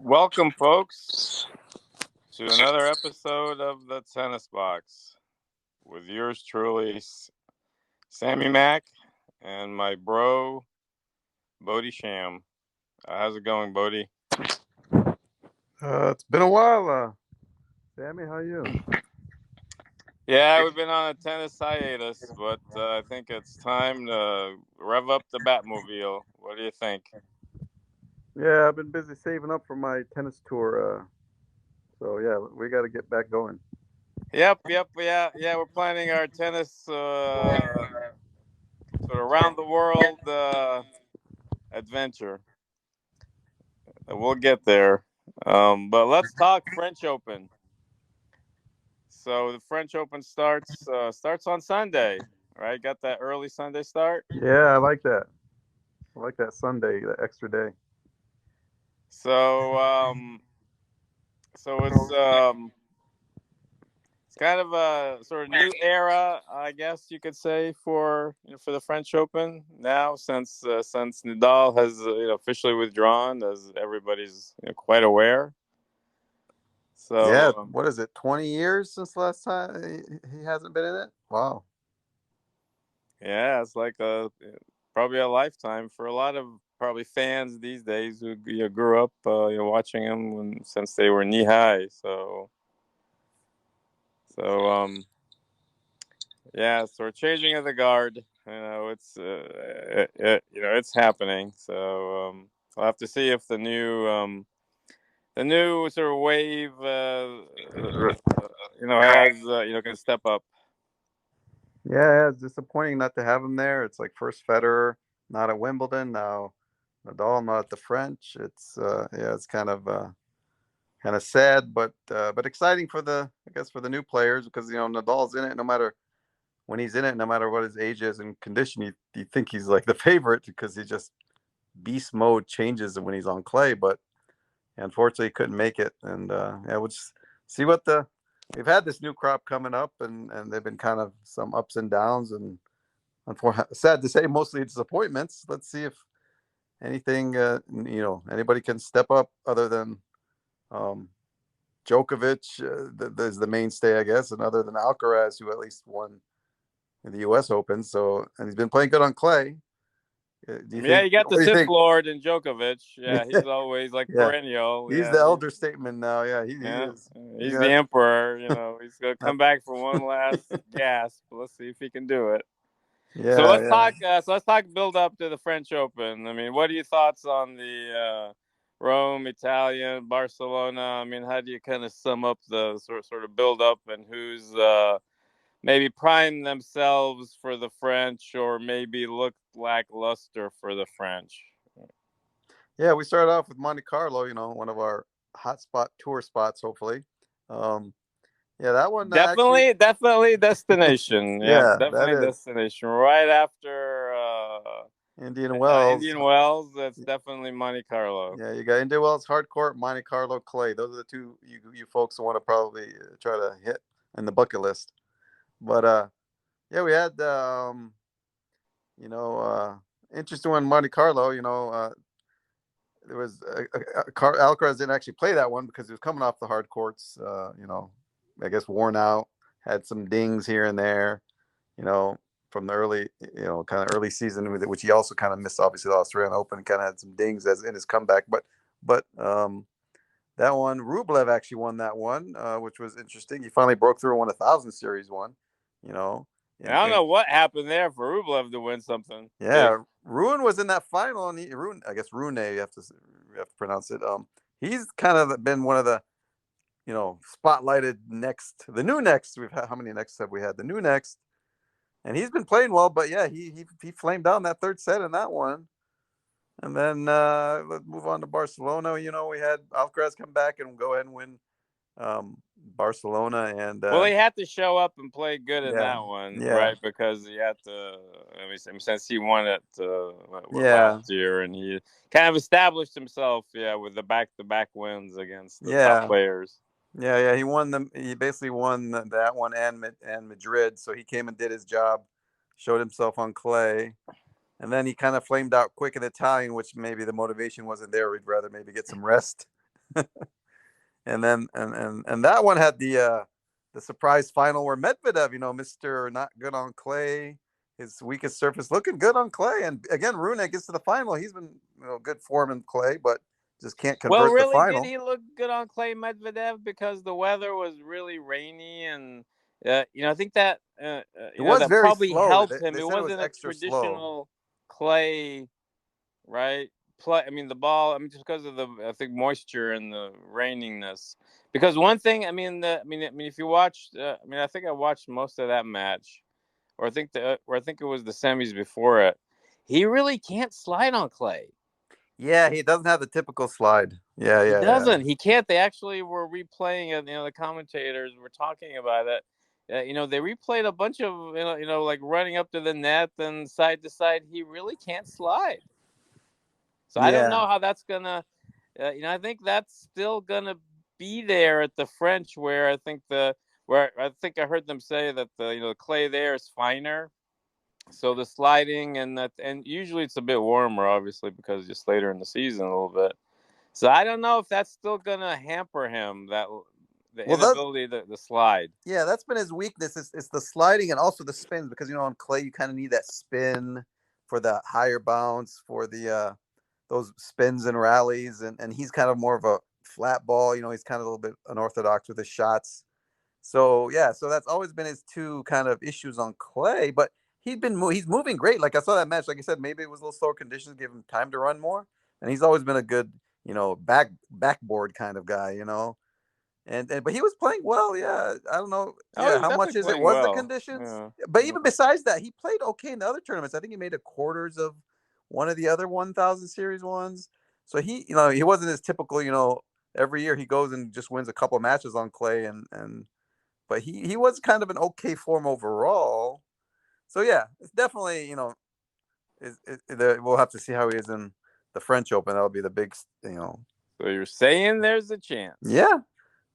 Welcome, folks, to another episode of the Tennis Box with yours truly, Sammy Mack, and my bro, Bodie Sham. How's it going, Bodie? It's been a while, Sammy. How you? Yeah, we've been on a tennis hiatus, but I think it's time to rev up the Batmobile. What do you think? Yeah, I've been busy saving up for my tennis tour. So yeah, we got to get back going. Yep, yeah. We're planning our tennis sort of around the world adventure. We'll get there. But let's talk French Open. So the French Open starts on Sunday, right? Got that early Sunday start. Yeah, I like that. I like that Sunday, that extra day. So so it's kind of a sort of new era, I guess you could say, for for the French Open now, since Nadal has officially withdrawn, as everybody's quite aware. Yeah, So what is it? 20 years since last time he hasn't been in it. Wow. yeah, it's like probably a lifetime for a lot of probably fans these days who grew up watching them since they were knee high. So yeah, so we're changing of the guard. It's happening. So we'll have to see if the new sort of wave can step up. Yeah, it's disappointing not to have him there. It's like first Federer, not at Wimbledon. Now Nadal, not at the French. It's kind of sad, but exciting for the new players because Nadal's in it no matter when he's in it, no matter what his age is and condition, you think he's like the favorite because he just beast mode changes when he's on clay. But unfortunately, he couldn't make it. And yeah, we'll just see what we've had this new crop coming up, and they've been kind of some ups and downs, and sad to say, mostly disappointments. Let's see if anything, anybody can step up other than um, Djokovic. There's the mainstay, I guess, and other than Alcaraz, who at least won in the U.S. Open. So, and he's been playing good on clay. Do you Yeah, think? you got the What do you Sith think? Lord and Djokovic. Yeah, he's always like Yeah, perennial. he's Yeah, the elder statesman now. Yeah, he yeah, is. he's the Yeah, emperor. He's gonna not, come back for one last gasp. Let's see if he can do it. So yeah, let's yeah. talk. Let's talk build up to the French Open. I mean, what are your thoughts on the Rome, Italian, Barcelona? I mean, how do you kind of sum up the sort of build up and who's maybe prime themselves for the French or maybe look lackluster for the French? Yeah, we started off with Monte Carlo. One of our hotspot tour spots. Hopefully, um, yeah, that one actually. Definitely destination. Yeah, Yeah, that definitely is destination. Right after Indian Wells. Indian Wells, that's definitely Monte Carlo. Yeah, you got Indian Wells, hard court, Monte Carlo, clay. Those are the two you folks want to probably try to hit in the bucket list. But yeah, we had you know, uh, interesting one, Monte Carlo. There was Alcaraz didn't actually play that one because he was coming off the hard courts. I guess worn out, had some dings here and there. You know, from the early, kind of early season, which he also kind of missed. Obviously, the Australian Open kind of had some dings as in his comeback, but that one, Rublev actually won that one, which was interesting. He finally broke through and won 1,000 series one. You know, And I don't know what happened there for Rublev to win something big. yeah, Ruin was in that final, and Ruin, I guess Rune, you have to pronounce it. He's kind of been one of the spotlighted next, the new next. We've had how many next have we had? The new next, and he's been playing well. But yeah, he flamed down that third set in that one. And then let's move on to Barcelona. We had Alcaraz come back and go ahead and win Barcelona, and Well, he had to show up and play good in yeah, that one, yeah, right? Because he had to. I mean, since he won it yeah, last year, and he kind of established himself, yeah, with the back-to-back wins against the top yeah. players. Yeah. He won them. He basically won that one and Madrid. So he came and did his job, showed himself on clay, and then he kind of flamed out quick in Italian, which maybe the motivation wasn't there. We'd rather maybe get some rest. And then and that one had the surprise final where Medvedev, Mister Not Good on Clay, his weakest surface, looking good on clay. And again, Rune gets to the final. He's been good form in clay, but just can't Well, convert the really, did final. he look good on clay, Medvedev? Because the weather was really rainy, and I think that It was that very probably slow. helped They him. It said it was wasn't a extra slow. traditional clay, right? Play. I mean, the ball. I mean, just because of the I think moisture and the raininess. Because one thing, if you watched, I think I watched most of that match, or I think it was the semis before it. He really can't slide on clay. Yeah, he doesn't have the typical slide. Yeah, He yeah, yeah. doesn't. He can't. They actually were replaying it. The commentators were talking about it. They replayed a bunch of like running up to the net and side to side. He really can't slide. So I don't Yeah. know how that's gonna. I think that's still gonna be there at the French, where I think I heard them say that the clay there is finer. So the sliding and usually it's a bit warmer, obviously, because just later in the season a little bit. So I don't know if that's still gonna hamper him, that the Well, that's inability to slide. yeah, that's been his weakness. It's the sliding and also the spins because on clay you kind of need that spin for the higher bounce for the those spins and rallies, and he's kind of more of a flat ball. He's kind of a little bit unorthodox with his shots. So yeah, so that's always been his two kind of issues on clay. But he's moving great. Like I saw that match. Like I said, maybe it was a little slower conditions, give him time to run more. And he's always been a good backboard kind of guy. And but he was playing well. Yeah, I don't know. Oh, Yeah, he's how much definitely is it? playing Was the well. conditions? Yeah. But Yeah. even besides that, he played okay in the other tournaments. I think he made a quarters of one of the other 1,000 series ones. So he wasn't as typical. Every year he goes and just wins a couple matches on clay, and but he was kind of an okay form overall. So yeah, it's definitely we'll have to see how he is in the French Open. That'll be the big. So you're saying there's a chance. Yeah,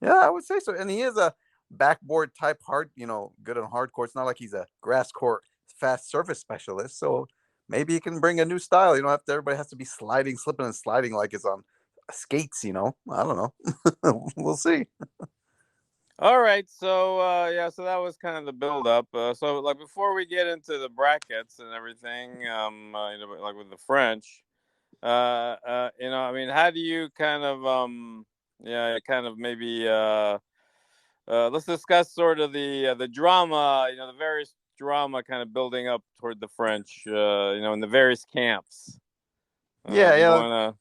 yeah, I would say so. And he is a backboard type hard, good on hard court. It's not like he's a grass court fast surface specialist. So maybe he can bring a new style. You don't have to. Everybody has to be sliding, slipping, and sliding like it's on skates. I don't know. We'll see. All right, so yeah, so that was kind of the build up. So like before we get into the brackets and everything, like with the French, how do you kind of yeah, kind of maybe let's discuss sort of the drama, the various drama kind of building up toward the French, in the various camps. Yeah, Do you yeah, want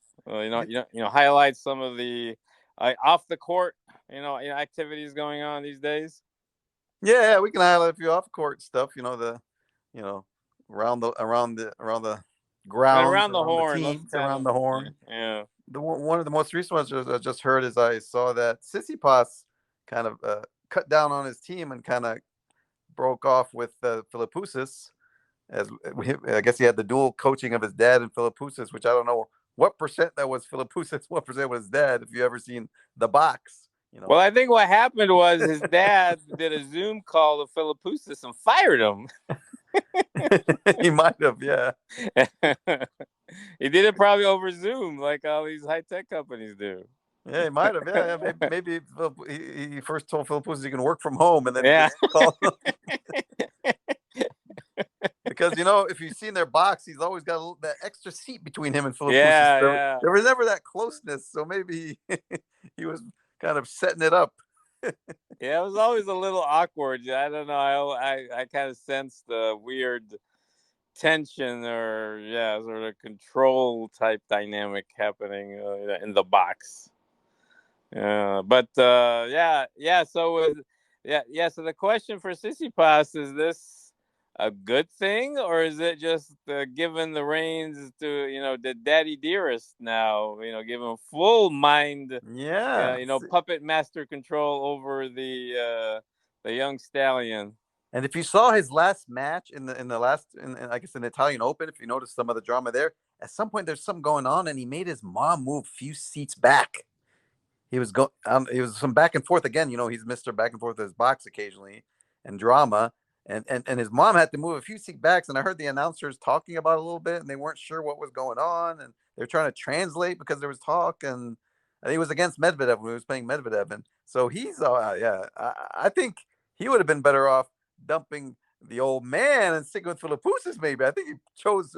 to, highlight some of the off the court, activities going on these days? yeah. We can highlight a few off court stuff. You know, around the And grounds, around the around the horn, let's teams, kind around of, the yeah. horn. Yeah. One of the most recent ones I just heard is I saw that Sissipas kind of cut down on his team and kind of broke off with Philippoussis. I guess he had the dual coaching of his dad and Philippoussis, which I don't know what percent that was Philippoussis, what percent was dad. If you ever seen the box, Well, I think what happened was his dad did a Zoom call to Philippoussis and fired him. he might have, yeah. He did it probably over Zoom, like all these high tech companies do. Yeah, he might have. Yeah, yeah. Maybe he first told Philippoussis he can work from home, and then he Yeah. gets called. Because if you've seen their box, he's always got that extra seat between him and Philippoussis. Yeah, There, yeah. there was never that closeness, so maybe he was kind of setting it up. Yeah, it was always a little awkward. I don't know. I kind of sensed the weird tension, or yeah, sort of control type dynamic happening in the box. But yeah, yeah. Yeah. So the question for Sissy Pass, is this a good thing, or is it just giving the reins to the daddy dearest now? Give him full mind, Yeah, puppet master control over the young stallion. and if you saw his last match in the last, I guess in the Italian Open, if you noticed some of the drama there, at some point there's something going on, and he made his mom move a few seats back. He was some back and forth again. He's Mr. Back and forth with his box occasionally and drama. And his mom had to move a few seat backs. And I heard the announcers talking about it a little bit, and they weren't sure what was going on. And they were trying to translate because there was talk. And think it was against Medvedev when he was playing Medvedev, and so he's yeah. I think he would have been better off dumping the old man and sticking with Philippoussis. Maybe I think he chose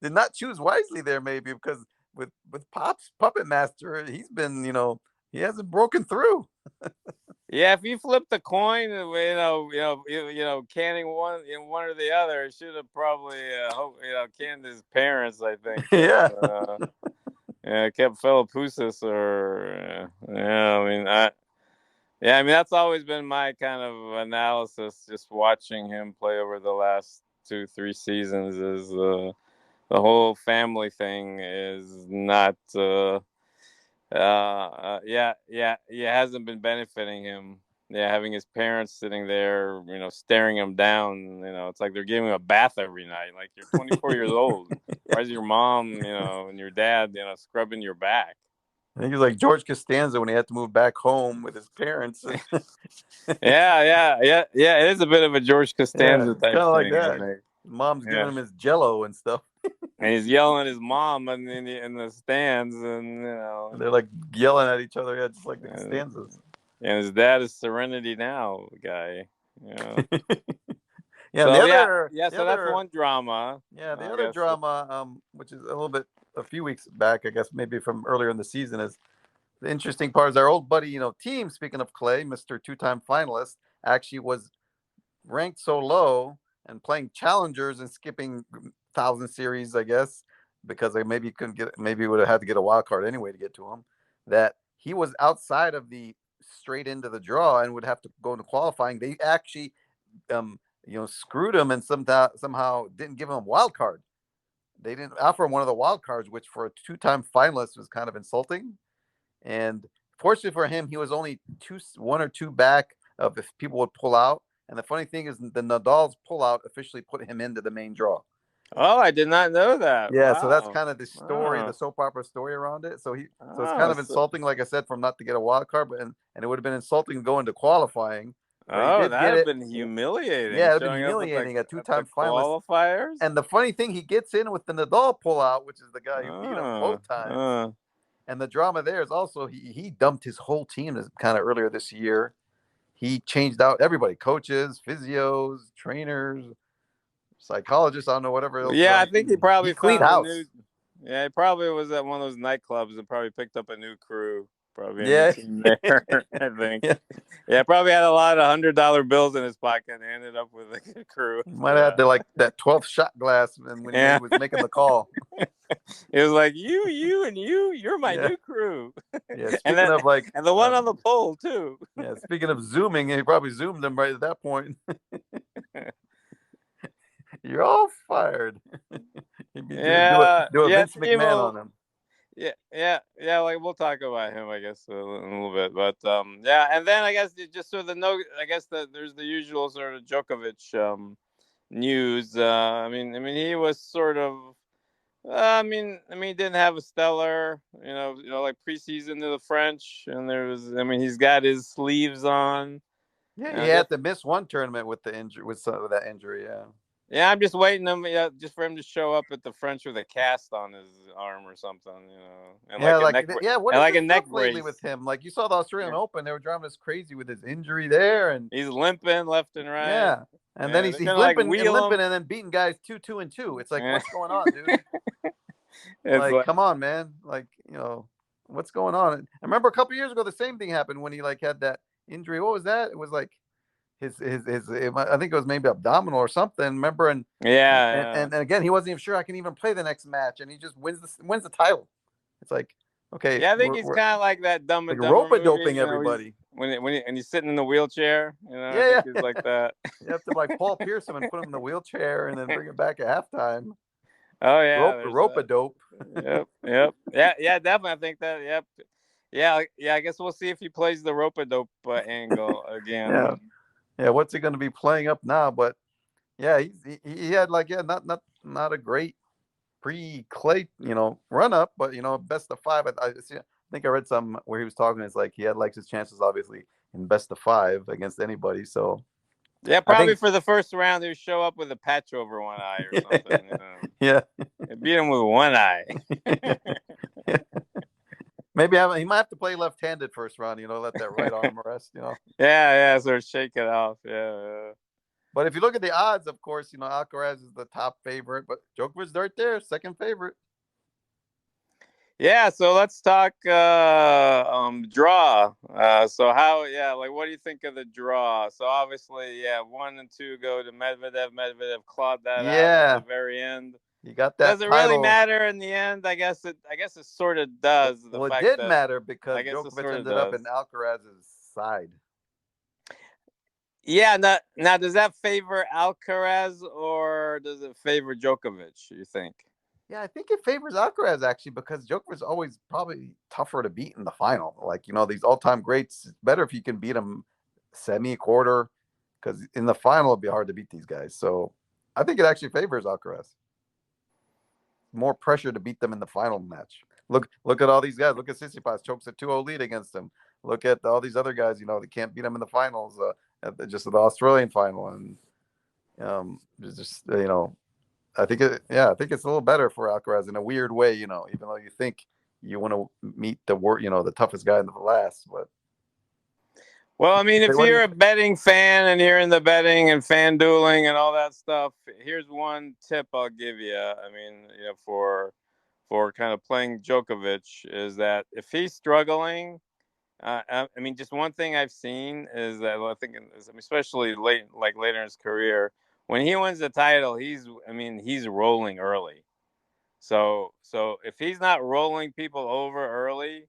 did not choose wisely there. Maybe because with Pop's puppet master, he's been he hasn't broken through. Yeah, if you flip the coin, canning one or the other, should have probably, canned his parents. I think, Yeah. yeah, kept Philippoussis or, yeah. I mean, that's always been my kind of analysis, just watching him play over the last 2, 3 seasons. Is the whole family thing is not. Yeah, hasn't been benefiting him. Yeah, having his parents sitting there, staring him down. It's like they're giving him a bath every night. Like, you're 24 years old. Why is your mom, and your dad, scrubbing your back? I think he's like George Costanza when he had to move back home with his parents. Yeah. It is a bit of a George Yeah, Costanza it's type kind of like thing, I that. think. Mom's giving Yeah, him his Jello and stuff. and he's yelling at his mom in the stands, and They're like yelling at each other, yeah, just like the and, Costanzas. and his dad is Serenity Now guy. Yeah, and So so that's one drama, the I other guess. drama, which is a few weeks back, I guess maybe from earlier in the season, is the interesting part is our old buddy, team. Speaking of Clay, Mister Two-time finalist, actually was ranked so low and playing challengers and skipping 1,000 series, I guess, because they maybe couldn't get, maybe would have had to get a wild card anyway to get to him. That he was outside of the straight into the draw and would have to go into qualifying. They actually, screwed him and somehow didn't give him a wild card. They didn't offer him one of the wild cards, which for a two-time finalist was kind of insulting. And fortunately for him, he was only one or two back of if people would pull out. And the funny thing is, the Nadal's pullout officially put him into the main draw. Oh, I did not know that. Yeah, so that's Wow. kind of the story, the Oh, soap opera story around it. So it's kind oh, of insulting, like I said, from not to get a wild card, but and it would have been insulting to go into qualifying, but he did that'd get have it. been humiliating, Yeah, it'd been showing up at the humiliating. A at the two-time finalist, qualifiers. and the funny thing, he gets in with the Nadal pullout, which is the guy who beat him Oh, both times. oh. And the drama there is also he dumped his whole team kind of earlier this year. He changed out everybody, coaches, physios, trainers, psychologists. I don't know, whatever else. Yeah, I think he He probably cleaned found a new. house. Yeah, he probably was at one of those nightclubs and probably picked up a new crew. Probably a new Yeah. team there. I think. Yeah. Yeah, probably had a lot of $100 bills in his pocket and ended up with a good crew He might after have had that. that 12th shot glass and when he Yeah, was making the call. it was like you and you're my Yeah. new crew, Yeah. and Speaking of like, and the one on the pole too. yeah. Speaking of zooming, he probably zoomed him right at that point. You're all fired. He'd be do a Yeah, Vince McMahon on Timo. him. Yeah. Like, we'll talk about him, I guess, in a little bit. But yeah, and then I guess just sort of I guess there's the usual sort of Djokovic news. I mean, he was sort of. He didn't have a stellar, like preseason to the French, and he's got his sleeves on. Yeah, And he I guess, had to miss one tournament with the injury, with some of that injury. Yeah. yeah, I'm just waiting just for him to show up at the French with a cast on his arm or something, and Yeah, like a like neck yeah. What and is like this a neck stuff lately with brace. him? Like you saw the Australian Open, they were driving us crazy with his injury there, and He's limping left and right. yeah, and then Yeah, he's they're he's gonna like limping and wheel limping, him. and then beating guys 2-2-2. It's like, Yeah. what's going on, dude? It's Like, like, come on, man. Like, what's going on? And I remember a couple years ago, the same thing happened when he like had that injury. What was that? It was like his I think it was maybe abdominal or something. Remember? And yeah. again, he wasn't even sure I can even play the next match, and he just wins the title. It's like, okay, Yeah, I think he's kind of like that Dumb like and Dumber rope movie. doping everybody. And he's sitting in the wheelchair. I Yeah, think he's yeah. like that. You have to like Paul Pearson and put him in the wheelchair and then bring him back at halftime. Oh yeah, there's Rope a that. dope. Yep. Yeah, definitely. I think that. Yep. Yeah. I guess we'll see if he plays the rope a dope angle Yeah, again. yeah. What's he going to be playing up now? But yeah, he had like not a great pre-Clay run up, but best of five. I think I read some where he was talking. It's like he had like his chances obviously in best of five against anybody. So Yeah, I probably think for the first round, he'll show up with a patch over one eye or something. yeah. Beat him with one eye. Maybe he might have to play left-handed first round. Let that right arm rest. Yeah, sort of shake it off. Yeah. But if you look at the odds, of course, Alcaraz is the top favorite, but Djokovic's right there, second favorite. Yeah, so let's talk draw. So how? Yeah, like what do you think of the draw? So obviously, yeah, 1 and 2 go to Medvedev. Medvedev clawed that out at the Yeah, very end. you got Does that it really title. matter in the end? I guess it sort of does. The Well, it fact did that matter I because guess it Djokovic sort of ended up does. in Alcaraz's side. Yeah. Now, does that favor Alcaraz or does it favor Djokovic? You think? Yeah, I think it favors Alcaraz actually because Djokovic's always probably tougher to beat in the final. Like, these all-time greats, it's better if you can beat them semi, quarter, because in the final it'd be hard to beat these guys. So I think it actually favors Alcaraz. More pressure to beat them in the final match. Look at all these guys. Look at Tsitsipas chokes a 2-0 lead against him. Look at all these other guys. They can't beat them in the finals. Just the Australian final, and just I think it's a little better for Alcaraz in a weird way. Even though you think you want to meet the toughest guy in the last, but Well, I mean, if what do you you're a think? betting fan and you're in the betting and fan dueling and all that stuff, here's one tip I'll give you. I mean, for kind of playing Djokovic is that if he's struggling, I mean, just one thing I've seen is that I think, especially later in his career, when he wins the title, he's rolling early. So if he's not rolling people over early,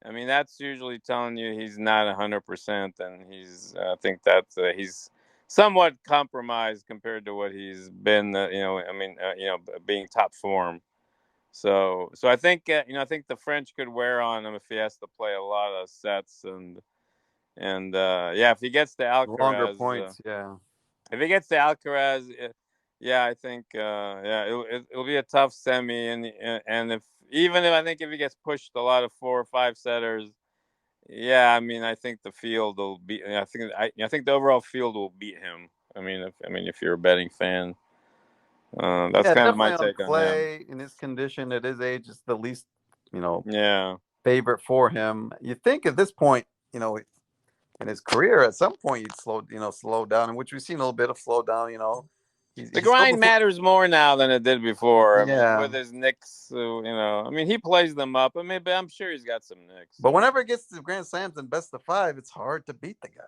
I mean, that's usually telling you he's not 100%, and I think that he's somewhat compromised compared to what he's been. Being top form. So I think the French could wear on him if he has to play a lot of sets and yeah, if he gets to Longer Alcaraz, points, yeah. if he gets to Alcaraz, yeah, I think yeah, it'll be a tough semi, and if I think if he gets pushed a lot of 4 or 5 setters, yeah, I mean, I think the field will be. I think the overall field will beat him. If you're a betting fan, that's Yeah, kind of my definitely on take on him. clay in his condition at his age, it's the least, you know, Yeah, favorite for him. You think at this point, in his career, at some point he'd slow down, in which we've seen a little bit of slow down. the He's still grind before. matters more now than it did before. I mean, Yeah, with his nicks, he plays them up. But I'm sure he's got some nicks. but whenever it gets to Grand Slams and best of five, it's hard to beat the guy.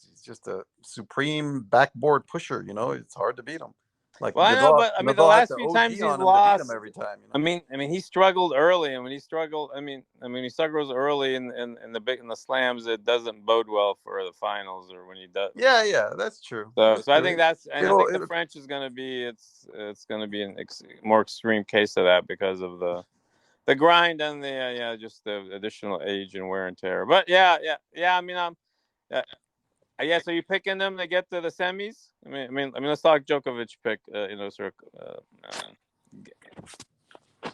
He's just a supreme backboard pusher. It's hard to beat him. Like Well, I know, Nadal, but I mean, the Nadal had last to few OD times he's on him to beat him lost. every time. He struggled early, and when he struggled, he struggles early in the slams. It doesn't bode well for the finals or when he doesn't. Yeah, yeah, that's true. So, That's so I think true. I think the It'll French is going to be it's going to be an more extreme case of that because of the grind and the just the additional age and wear and tear. But yeah. Uh, yeah. So you picking them to get to the semis? Let's talk Djokovic pick.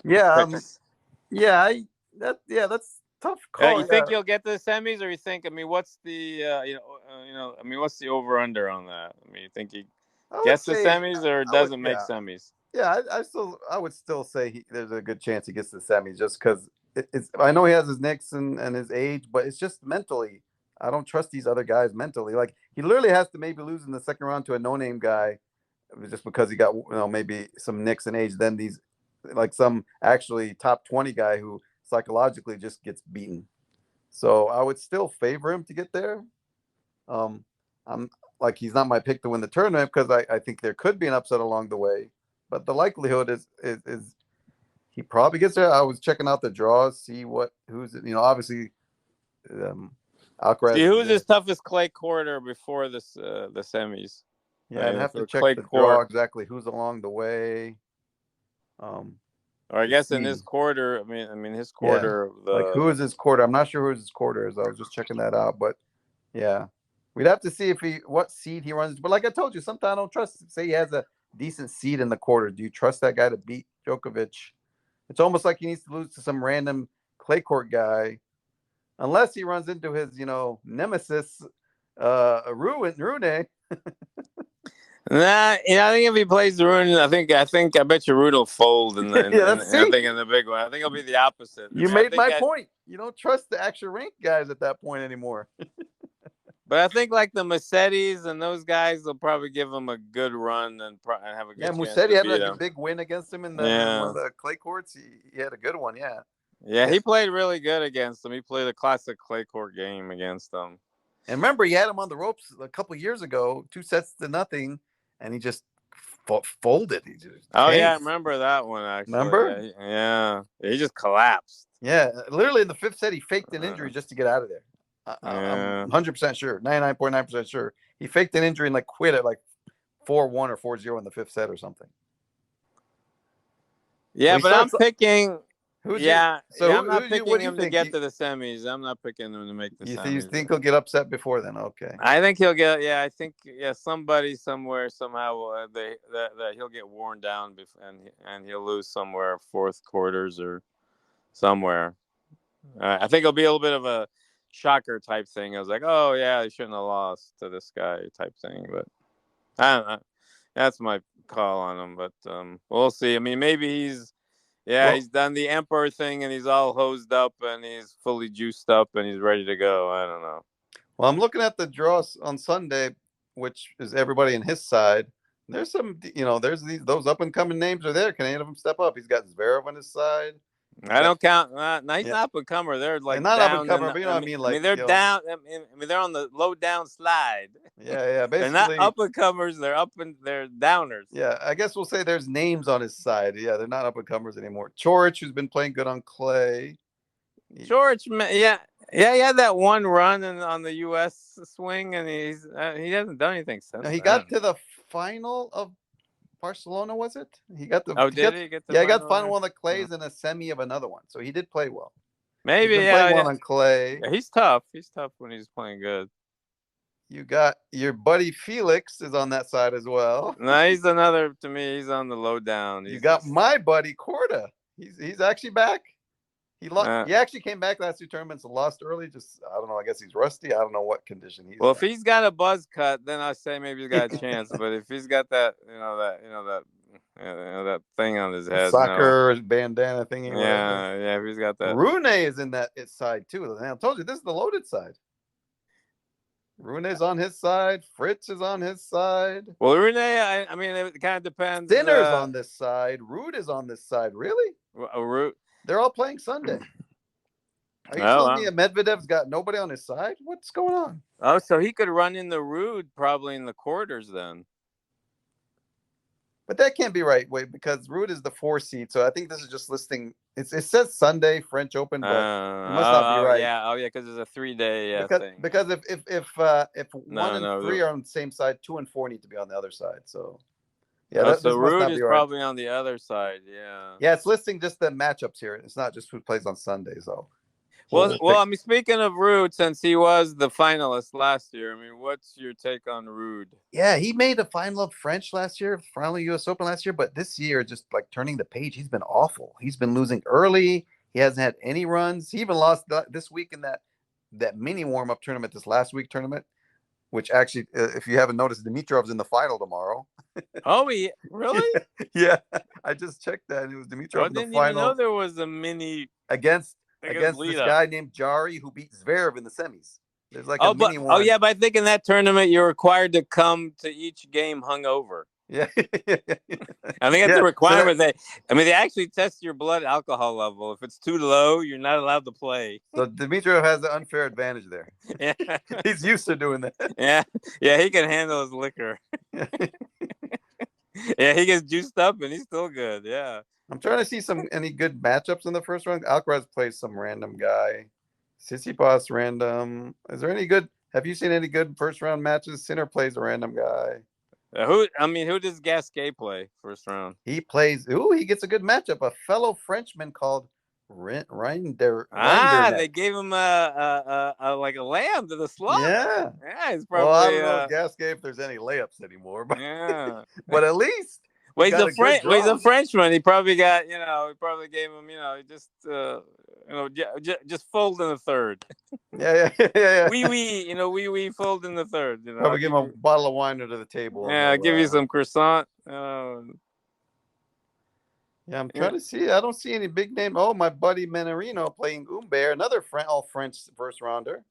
Yeah, Picks. that's tough call. You think Yeah. you'll get to the semis, or you think? What's the what's the over under on that? You think he I would gets the say semis or I would doesn't make yeah. semis? Yeah, I would still say there's a good chance he gets to the semis just because it's. I know he has his nicks and his age, but it's just mentally. I don't trust these other guys mentally. Like he literally has to maybe lose in the second round to a no-name guy, just because he got maybe some nicks and age. Then these like some actually top 20 guy who psychologically just gets beaten. So I would still favor him to get there. Um, I'm like he's not my pick to win the tournament because I think there could be an upset along the way, but the likelihood is he probably gets there. I was checking out the draws, see who's obviously um, See, Alcaraz is who's in his it. toughest clay quarter before this the semis? Yeah, I'd have to For check clay the draw court, exactly who's along the way um, or I to guess in his see. quarter. His Yeah, quarter like who is his quarter? I'm not sure who his quarter is. I was just checking that out, but yeah, we'd have to see if what seed he runs. But like I told you, sometimes I don't trust. Say he has a decent seed in the quarter. Do you trust that guy to beat Djokovic? It's almost like he needs to lose to some random clay court guy, unless he runs into his nemesis, Rune. Nah, I think if he plays the Rune, I bet you Rune will fold Yeah, that's I see. think in the big one. I think it'll be the opposite. I You mean, I made think my point. You don't trust the actual ranked guys at that point anymore. but I think like the Mercedes and those guys will probably give him a good run and have a Yeah, good chance Musetti to had beat like a him. big win against him in one Yeah, of the clay courts. He had a good one. Yeah. yeah, Yeah. he played really good against them. He played a classic clay court game against them. And remember, he had him on the ropes a couple years ago, 2-0, and he just folded. He just Oh yeah, I tanked. remember that one actually. Remember? Yeah, he just collapsed. Yeah, literally in the fifth set, he faked an Uh, injury just to get out of there. I'm yeah. 100% sure, 99.9% sure. He faked an injury and like quit at like 4-1 or 4-0 in the fifth set or something. So Yeah, he but I'm starts. picking. Who's your? Yeah, So I'm not what picking do you him to think? get to the semis. I'm not picking him to make the You semis. think he'll get upset before then? Okay. I think he'll get. Yeah, I think somebody somewhere somehow that he'll get worn down and he'll lose somewhere fourth quarters or somewhere. I think it'll be a little bit of a shocker type thing. I was like, oh yeah, they shouldn't have lost to this guy type thing, but I don't know. That's my call on him, but we'll see. I mean, maybe Well, he's done the emperor thing and he's all hosed up and he's fully juiced up and he's ready to go. I don't know. I'm looking at the draws on Sunday, which is everybody in his side. There's some, there's those up and coming names are there. Can any of them step up? He's got Zverev on his side. He's I got don't count. No, he's yeah, not up and comer. They're and like not up and down. comer, but you know what I mean. I Like mean, they're down. I mean, they're on the low down slide. yeah. They're not Basically, up and comers. They're downers. yeah. I guess we'll say there's names on his side. Yeah, they're not up and comers anymore. Chorich, who's been playing good on clay. George, yeah, he had that one run on the U.S. swing, and he hasn't done anything since He got then. to the final of Barcelona, was it? Oh, did he get the Yeah, he got the final final there? one of the clays and a semi of another one. So he did play well. He's Maybe, been playing well on clay. yeah. He's tough. He's tough when he's playing good. You got your buddy Felix is on that side as well. No, he's another to me. He's on the low down. You He's got just my buddy Corda. He's actually back. He lost. uh, He actually came back last two tournaments and lost early. Just I don't know. I guess he's rusty. I don't know what condition he's well. If in. he's got a buzz cut, then I say maybe he's got a chance. But if he's got that thing on his The head, no. soccer bandana thingy, whatever. Yeah. If he's got that, Rune is in that side too. I told you this is the loaded side. Rune is on his side. Fritz is on his side. well, Rune. I mean, it kind of depends. Sinner's on this side. Rude is on this side. Really? A root. They're all playing Sunday. Are you Oh, telling me that Medvedev's got nobody on his side? What's going on? oh, so he could run in the Rude probably in the quarters then. But that can't be right. Wait, because Rude is the 4 seed. So I think this is just listing. It says Sunday French Open, but it must not be right. Yeah, because it's a 3-day thing. Because if 1 and 3 are on the same side, 2 and 4 need to be on the other side. So yeah, so this must Rude not is be right. probably on the other side. Yeah. Yeah, it's listing just the matchups here. It's not just who plays on Sunday. So Well, I mean, speaking of Rude, since he was the finalist last year, I mean, what's your take on Rude? yeah, he made a final of French last year, final U.S. Open last year, but this year, just like turning the page, he's been awful. He's been losing early. He hasn't had any runs. He even lost this week in that mini warm-up tournament, this last week tournament, which actually, if you haven't noticed, Dimitrov's in the final tomorrow. Oh, he really? Yeah, I just checked that. It was Dimitrov I in the didn't final even know there was a mini against this Lita. guy named Jari who beat Zverev in the semis. There's like a mini one. Oh yeah, but I think in that tournament you're required to come to each game hungover. Yeah. I think that's a requirement. They actually test your blood alcohol level. If it's too low, you're not allowed to play. So Dimitrov has an unfair advantage there. Yeah. He's used to doing that. Yeah, he can handle his liquor. Yeah, he gets juiced up and he's still good. Yeah. I'm trying to see any good matchups in the first round. Alcaraz plays some random guy. Tsitsipas random. Is there any good? Have you seen any good first round matches? Sinner plays a random guy. Who does Gasquet play first round? He plays. He gets a good matchup. A fellow Frenchman called Reinder. They gave him a like a lamb to the slot. Yeah. He's probably. Well, I don't know Gasquet if there's any layups anymore, but yeah. But at least. He's a Frenchman. He probably got, he probably gave him, he just just fold in the third. Yeah, yeah, yeah, yeah. Wee fold in the third. I'll Probably give give him a you, bottle of wine under the table, and yeah, I'll he'll. give you some croissant. Yeah, I'm Yeah. trying to see. I don't see any big name. Oh, my buddy Menarino playing Umber, another all French first rounder.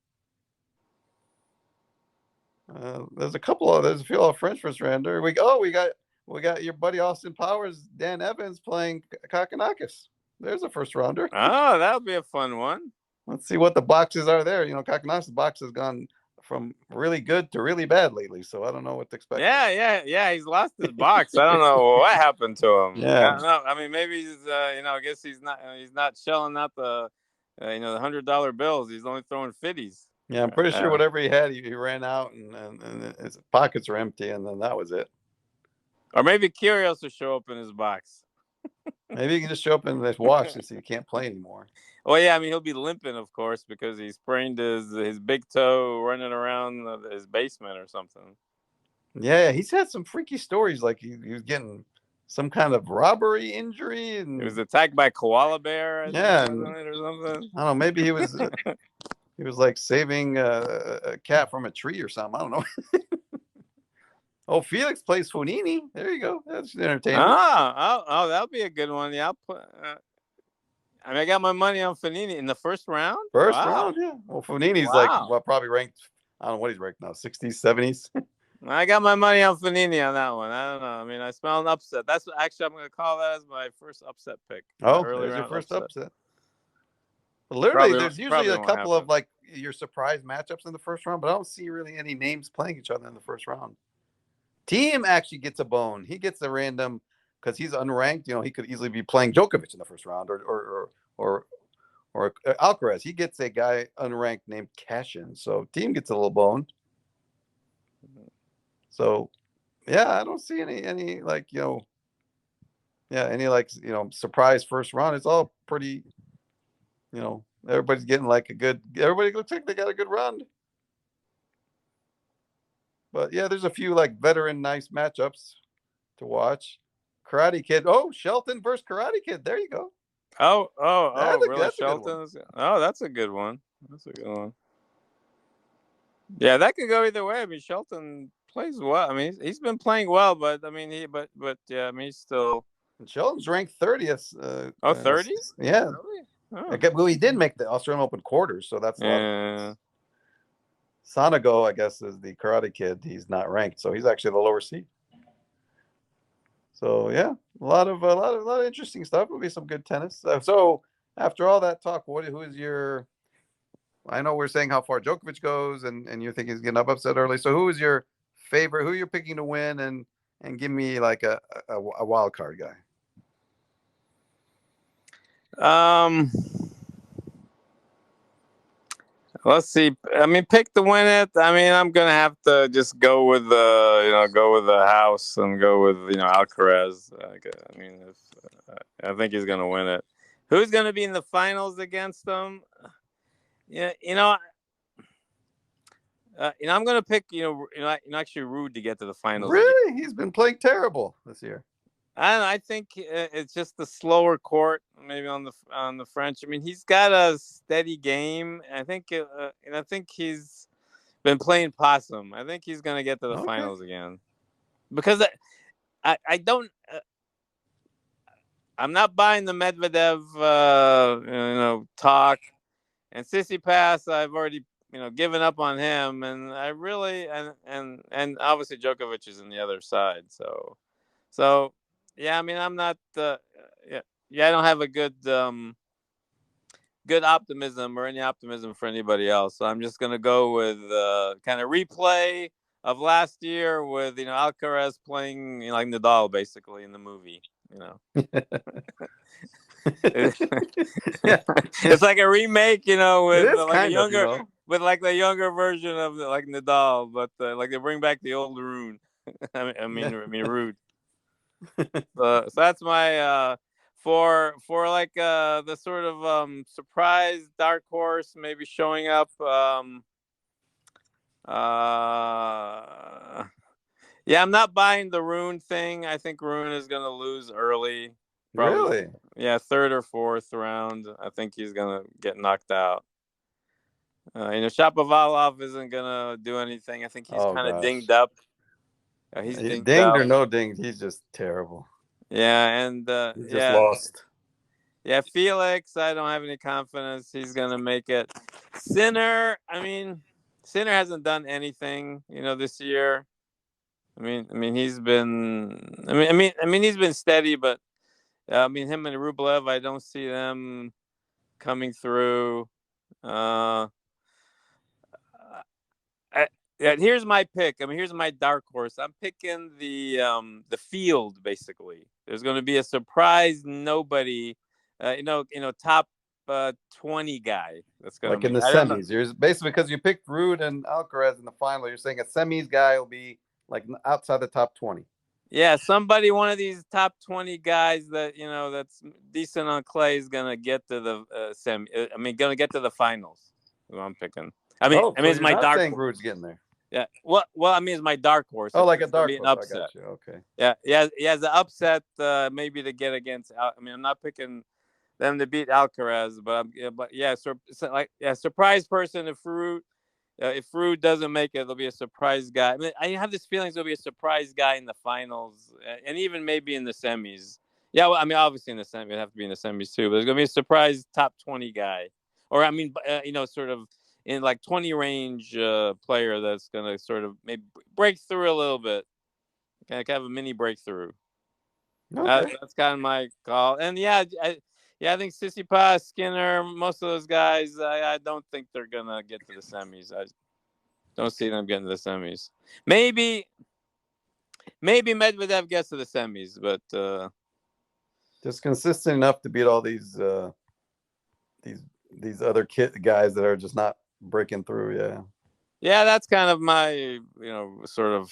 There's a few all French first rounder. We got your buddy Austin Powers, Dan Evans playing Kakanakis. There's a first rounder. Oh, that'll be a fun one. Let's see what the boxes are there. Kakanakis' box has gone from really good to really bad lately, so I don't know what to expect there. Yeah. He's lost his box. I don't know what happened to him. I Yeah, don't know. I mean, maybe he's, I guess he's not shelling out the $100 bills. He's only throwing fifties. yeah. I'm pretty sure Uh, whatever he had, he ran out, and his pockets were empty, and then that was it. or maybe Kyrgios will show up in his box. Maybe you can just show up in this wash and see you can't play anymore. Well, yeah, I mean he'll be limping, of course, because he sprained his big toe running around his basement or something. Yeah, he's had some freaky stories. Like he was getting some kind of robbery injury, He was and attacked by a koala bear, I think, yeah, and wasn't it, or something? I don't know. Maybe he was like saving a cat from a tree or something. I don't know. Oh, Felix plays Fonini. There you go. That's entertainment. That'll be a good one. Yeah, I'll put. I mean, I got my money on Fanini in the first round. First Wow, round, yeah. Well, Fonini's like wow. probably ranked. I don't know what he's ranked now, 60s, 70s. I got my money on Fanini on that one. I don't know. I mean, I smell an upset. That's actually I'm going to call that as my first upset pick. Oh, Early there's your round first upset. upset. But literally, there's usually Probably a won't couple of happen. like your surprise matchups in the first round, but I don't see really any names playing each other in the first round. Team actually gets a bone. He gets a random because he's unranked. He could easily be playing Djokovic in the first round or Alcaraz. He gets a guy unranked named Cashin. So team gets a little bone. So yeah, I don't see any like any like surprise first round. It's all pretty. Everybody's getting like a good. Everybody looks like they got a good run. But yeah, there's a few like veteran nice matchups to watch. Karate Kid. Oh, Shelton versus Karate Kid. There you go. Really? That's a good one. Shelton? Oh, that's a good one. That's a good one. Yeah, that could go either way. I mean, Shelton plays well. I mean, he's been playing well, but I mean, yeah, I mean, he's still. And Shelton's ranked 30th. 30? Yeah. Really? Oh. Okay, well, he did make the Australian Open quarters, so that's a lot of. Sanago, I guess, is the Karate Kid. He's not ranked, so he's actually the lower seed. So yeah, a lot of interesting stuff. Will be some good tennis. So after all that talk, who is your? I know we're saying how far Djokovic goes, and you think he's getting upset early. So who is your favorite? Who you're picking to win, and give me like a wild card guy. Let's see. I mean, pick to win it. I mean, I'm gonna have to just go with the house and go with Alcaraz. I mean, I think he's gonna win it. Who's gonna be in the finals against them? Yeah, I'm gonna pick. Actually, Rude to get to the finals. Really, he's been playing terrible this year. I think it's just the slower court, maybe on the French. I mean, he's got a steady game. I think, and I think he's been playing possum. I think he's going to get to the finals again, because I don't. I'm not buying the Medvedev, talk, and Tsitsipas. I've already given up on him, and I really and obviously Djokovic is on the other side, so. Yeah, I mean, I'm not. I don't have a good optimism or any optimism for anybody else. So I'm just gonna go with kind of replay of last year with Alcaraz playing like Nadal basically in the movie. It's like a remake, with like a younger, with like the younger version of like Nadal, but like they bring back the old Rune. I mean Rude. So that's my for like the sort of surprise dark horse maybe showing up. Yeah, I'm not buying the Rune thing. I think Rune is gonna lose early. probably, Really? yeah, third or fourth round. I think he's gonna get knocked out. Shapovalov isn't gonna do anything. I think he's Oh kind of gosh. dinged up. He's dinged Dinged up. or no dinged, he's just terrible. Yeah, and He's just yeah, lost. yeah. Felix, I don't have any confidence he's gonna make it. Sinner, I mean, Sinner hasn't done anything, this year. I mean, he's been. He's been steady, but him and Rublev, I don't see them coming through. Uh, I, yeah, here's my pick. Here's my dark horse. I'm picking the field. Basically, there's going to be a surprise nobody, top 20 guy. That's going to Like in make. the I don't know. semis. You're basically because you picked Rude and Alcaraz in the final. You're saying a semis guy will be like outside the top 20. Yeah, somebody, one of these top 20 guys that's decent on clay is gonna get to the semi. Gonna get to the finals. Who I'm picking. Oh, so It's you're my not dark saying horse. Rude's getting there. Yeah. Well, it's my dark horse. Oh, If like a there's gonna dark be an horse. I upset. got you. Okay. Yeah, he has an upset maybe to get against. I'm not picking them to beat Alcaraz, surprise person if Rude doesn't make it, there'll be a surprise guy. I have this feeling there'll be a surprise guy in the finals, and even maybe in the semis. Yeah, well, obviously in the semis, it'd have to be in the semis too. But there's gonna be a surprise top 20 guy, or sort of in like 20 range player that's gonna sort of maybe break through a little bit, kind of have a mini breakthrough. Okay. That's kind of my call. And I think Tsitsipas, Skinner, most of those guys, I don't think they're gonna get to the semis. I don't see them getting to the semis. Maybe Medvedev gets to the semis, but Just consistent enough to beat all these these other guys that are just not breaking through. Yeah. yeah, that's kind of my sort of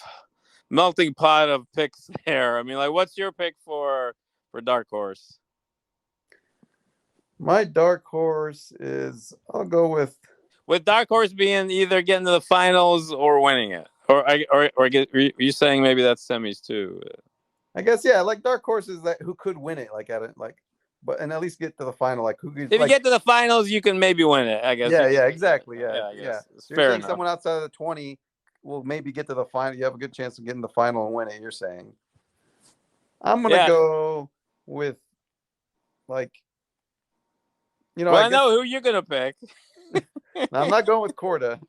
melting pot of picks there. Like, what's your pick for dark horse? My dark horse is I'll go With dark horse being either getting to the finals or winning it, are you saying maybe that's semis too? I guess yeah, like dark horses that who could win it like at it like but and at least get to the final like who could If you like get to the finals, you can maybe win it. I guess you yeah, can. yeah, exactly. Yeah, Yeah, I yeah. guess it's So you're fair saying enough. someone outside of the 20 will maybe get to the final. You have a good chance of getting the final and win it, you're saying. I'm gonna Yeah. go with like Well, I I know guess who you're gonna pick. now, I'm not going with Corda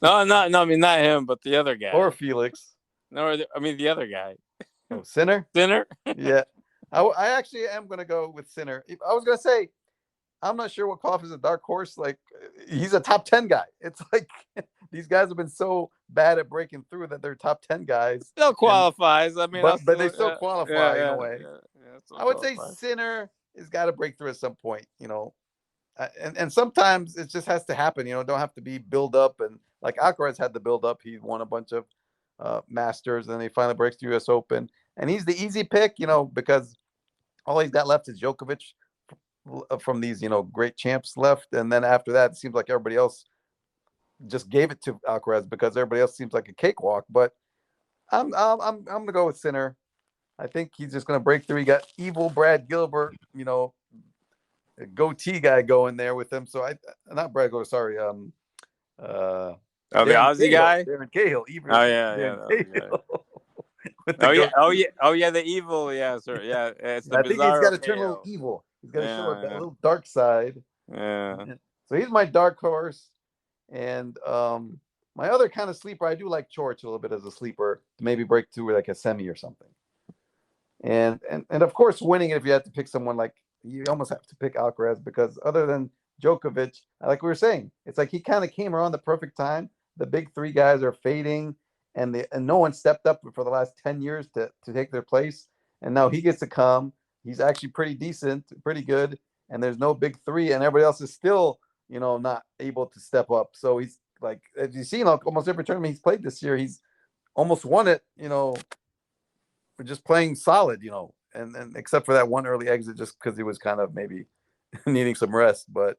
No, no. Not him, but the other or guy. Felix. No, the other guy. Oh, Sinner? Sinner. Yeah. I actually am gonna go with Sinner. I was gonna say I'm not sure what Koff is a dark horse. Like he's a top 10 guy. It's like these guys have been so bad at breaking through that they're top 10 guys. Still And qualifies. I'll but they still. still Yeah, qualify in a yeah, way. yeah, yeah. Still I would say qualifies. Sinner has got to break through at some point. And sometimes it just has to happen. Don't have to be build up and like Alcaraz had the build up. He won a bunch of Masters, and then he finally breaks the U.S. Open, and he's the easy pick. Because all he's got left is Djokovic from these great champs left, and then after that, it seems like everybody else just gave it to Alcaraz because everybody else seems like a cakewalk. But I'm gonna go with Sinner. I think he's just gonna break through. He got evil Brad Gilbert, a goatee guy going there with him. So not Brad Gilbert, sorry, Oh, the Darren Aussie Cahill, guy. Darren Cahill, Oh evil yeah, yeah, Darren the Aussie guy. Cahill with the Oh yeah, oh goatee. yeah, oh yeah, the evil. Yeah, sir. Yeah, it's the I think he's got Bizarro to turn a little KO. evil. He's got to show a Yeah, little dark side. yeah. So he's my dark horse. And my other kind of sleeper, I do like Chorich a little bit as a sleeper to maybe break through like a semi or something. And of course, winning it if you have to pick someone like you almost have to pick Alcaraz because other than Djokovic, like we were saying, it's like he kind of came around the perfect time. The big three guys are fading, and no one stepped up for the last 10 years to take their place. And now he gets to come. He's actually pretty decent, pretty good, and there's no big three, and everybody else is still not able to step up. So he's like, as you see, almost every tournament he's played this year, he's almost won it. For just playing solid, and except for that one early exit, just because he was kind of maybe needing some rest. But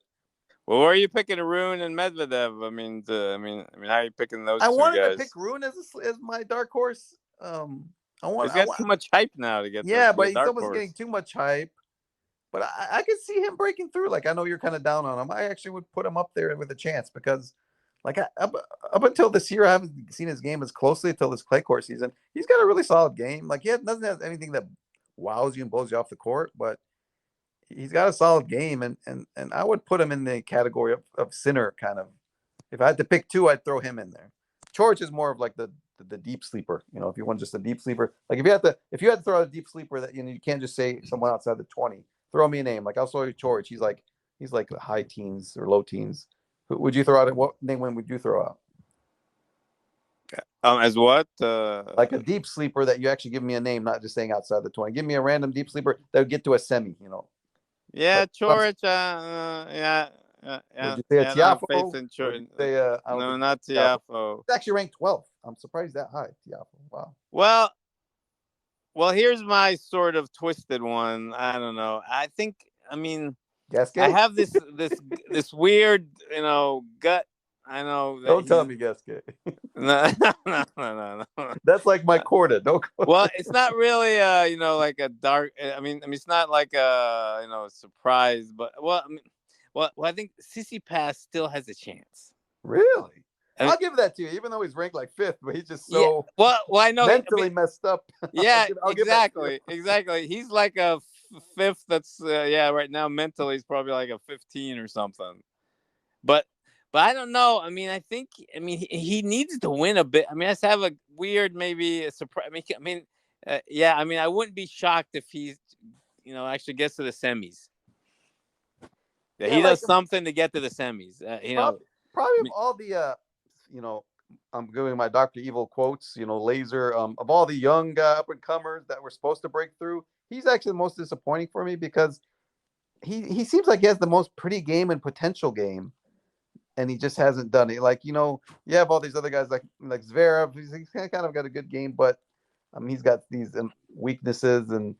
Well, where are you picking Arun and Medvedev? How are you picking those I two wanted to pick guys? Rune as my dark horse. I want, He's I got want, too much hype now to get to yeah, be a but he's dark almost getting horse. too much hype. but I could see him breaking through. Like I know you're kind of down on him. I actually would put him up there with a chance because, like up until this year, I haven't seen his game as closely until this clay court season. He's got a really solid game. Like he doesn't have anything that wows you and blows you off the court, but he's got a solid game, and I would put him in the category of Sinner kind of. If I had to pick two, I'd throw him in there. George is more of like the deep sleeper. You know, if you want just a deep sleeper, like if you had to throw out a deep sleeper that you can't just say someone outside the 20. Throw me a name. Like I'll throw you George. He's like high teens or low teens. Who would you throw out? What name when would you throw out? As what? Like a deep sleeper that you actually give me a name, not just saying outside the 20. Give me a random deep sleeper that would get to a semi. Yeah, Like Chorich. would you say a I don't have faith Tiafo? in Would Chorich. you say I don't No, think not Tiafo. Tiafo. It's actually ranked 12th. I'm surprised that high, Tiafo. Wow. Well, here's my sort of twisted one. I don't know. I mean, I Gasquet? have this weird, gut. I know that Don't tell he's me Gasquet. no, no. That's like my Corda. No. Well, it's not really, like a dark. I mean, it's not like a surprise, but I think Sissy Pass still has a chance. Really? I mean, I'll give that to you, even though he's ranked like fifth, but he's just yeah. so Well, I know. mentally messed up. Yeah, I'll give that to you. exactly. He's like a fifth. That's right now mentally he's probably like a 15 or something. But I don't know. I mean, he needs to win a bit. I mean, let's have a weird, maybe a surprise. Yeah. I mean, I wouldn't be shocked if he's actually gets to the semis. Yeah, Yeah, he like does something to get to the semis. probably of all the you know, I'm giving my Dr. Evil quotes, laser, of all the young up and comers that were supposed to break through, he's actually the most disappointing for me because he seems like he has the most pretty game and potential game, and he just hasn't done it. Like, you have all these other guys like Zverev, he's kind of got a good game, but he's got these weaknesses, and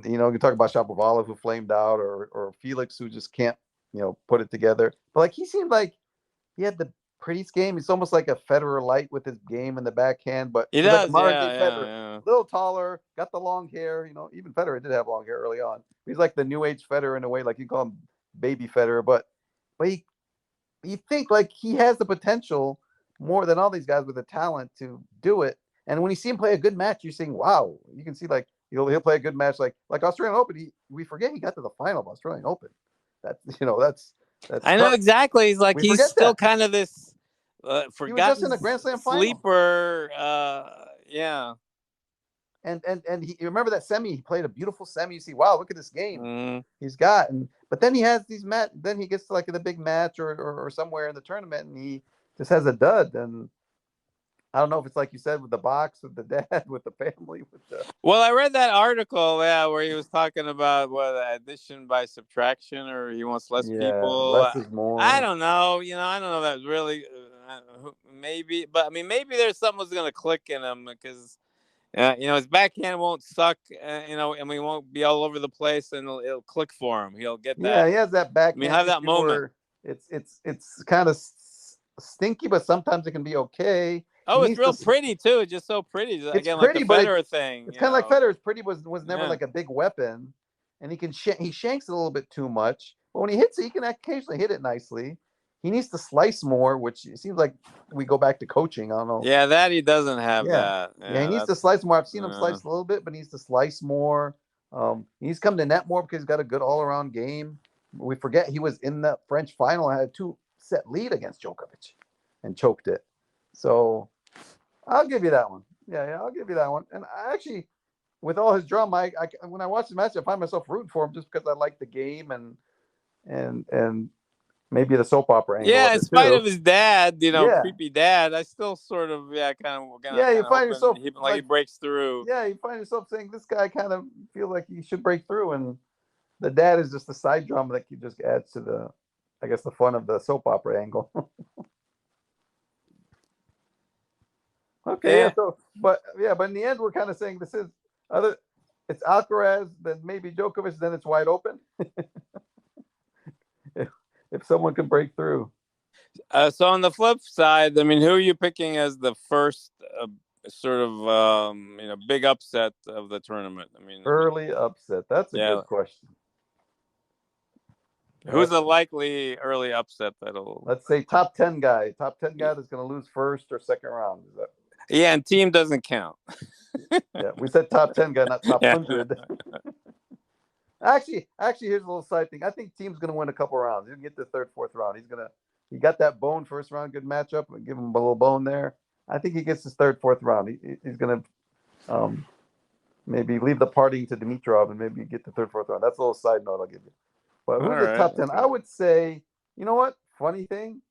you talk about Shapovalov who flamed out, or Felix who just can't put it together. But like he seemed like he had the prettiest game. He's almost like a Federer light with his game in the backhand, but He he's like a does. modern day Yeah, Federer, yeah, a little taller, got the long hair. Even Federer did have long hair early on. He's like the new age Federer in a way, like you call him baby Federer, but you think like he has the potential more than all these guys with the talent to do it. And when you see him play a good match, you're saying, "Wow!" You can see like he'll play a good match, like Australian Open. We forget he got to the final of Australian Open. That's that's I know tough. exactly. We He's forget still that kind of this he was just forgotten in the Grand Slam final. sleeper. Yeah. And you remember that semi? He played a beautiful semi. You see, wow, look at this game Mm. he's got. But then he has these match. Then he gets to like the big match or somewhere in the tournament, and he just has a dud. And I don't know if it's like you said with the box, with the dad, with the family, with the Well, I read that article, where he was talking about what addition by subtraction, or he wants less people. less is I more. don't know. I don't know that really. Maybe, but I mean, maybe there's something that's gonna click in him because his backhand won't suck. And we won't be all over the place, and it'll click for him. He'll get Yeah, that. he has that I mean, backhand have that issue moment. where it's kind of stinky, but sometimes it can be okay. He Oh, it's needs real to. pretty too. It's just so pretty. It's Again, like the pretty, but Federer thing. it's kind of like Federer's pretty was never Yeah. like a big weapon, and he shanks it a little bit too much. But when he hits it, he can occasionally hit it nicely. He needs to slice more, which it seems like we go back to coaching. I don't know. Yeah, that he doesn't have Yeah, that. yeah, he Yeah, needs to that's slice more. I've seen him slice a little bit, but he needs to slice more. He needs to come to net more because he's got a good all around game. We forget he was in the French final and had a 2-set lead against Djokovic and choked it. So I'll give you that one. Yeah, I'll give you that one. And I actually, with all his drama, when I watch the match, I find myself rooting for him just because I like the game and maybe the soap opera angle Yeah, of in it spite too. of his dad, Yeah, creepy dad, I still sort of yeah. You kind of find hoping yourself he breaks through. yeah, you find yourself saying this guy kind of feel like he should break through, and the dad is just the side drama that just adds to I guess, the fun of the soap opera angle. Okay, yeah. Yeah, So, but in the end, we're kind of saying this is other. It's Alcaraz, then maybe Djokovic, then it's wide open. if someone can break through. so on the flip side, I mean, who are you picking as the first sort of big upset of the tournament? I mean, Early upset. That's a yeah, good question. Who's a likely early upset that'll? Let's say top 10 guy. Top 10 guy that's going to lose first or second round. Is that? Yeah, and team doesn't count. Yeah, we said top 10 guy, not top Yeah. 100. Actually, here's a little side thing. I think team's going to win a couple rounds. He'll get the third, fourth round. He got that bone first round, good matchup. Give him a little bone there. I think he gets his third, fourth round. He's going to maybe leave the partying to Dimitrov and maybe get the third, fourth round. That's a little side note I'll give you. But All who's the right. top 10? I would say, you know what? Funny thing,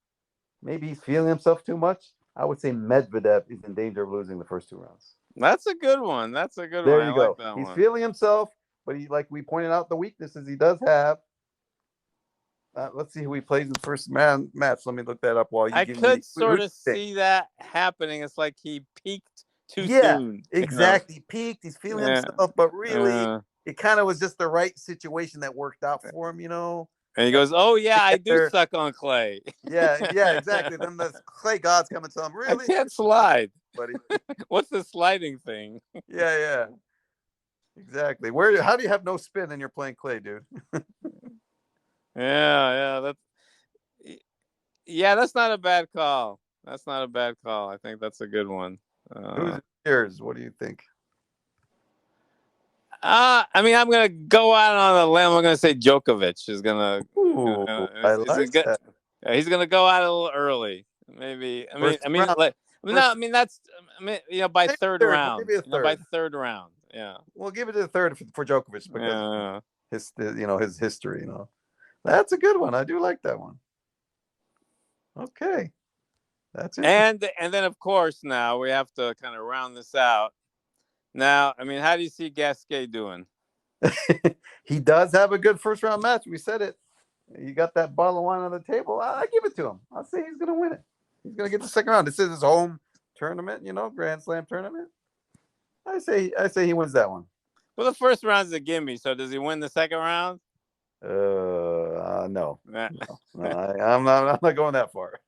maybe he's feeling himself too much. I would say Medvedev is in danger of losing the first two rounds. That's a good one. That's a good There one. I you like go. that He's one. feeling himself, but he, like we pointed out, the weaknesses he does have. Let's see who he plays in the first match. Let me look that up while you I give me. could Who sort do of you think? see that happening. It's like he peaked too Yeah, soon. exactly. He peaked. He's feeling Yeah. himself, but really, it kind of was just the right situation that worked out for him. And he goes, "Oh yeah, I do Together. suck on clay." Yeah, exactly. Then the clay gods come and tell him, I really, can't slide. buddy. What's the sliding thing? Yeah, exactly. How do you have no spin and you're playing clay, dude? Yeah, that's not a bad call. That's not a bad call. I think that's a good one. Who's yours? What do you think? I mean, I'm gonna go out on a limb. I'm gonna say Djokovic is gonna. Ooh, I like that. He's gonna go out a little early. Maybe. First round. No. I mean, that's. I mean, by third round. Maybe a third. By third round. Yeah. We'll give it to the third for Djokovic because his history. That's a good one. I do like that one. Okay, that's it. And then of course now we have to kind of round this out. Now, I mean, how do you see Gasquet doing? He does have a good first round match. We said it. You got that bottle of wine on the table. I give it to him. I'll say he's going to win it. He's going to get the second round. This is his home tournament, Grand Slam tournament. I say he wins that one. Well, the first round's a gimme. So does he win the second round? No. I'm not going that far.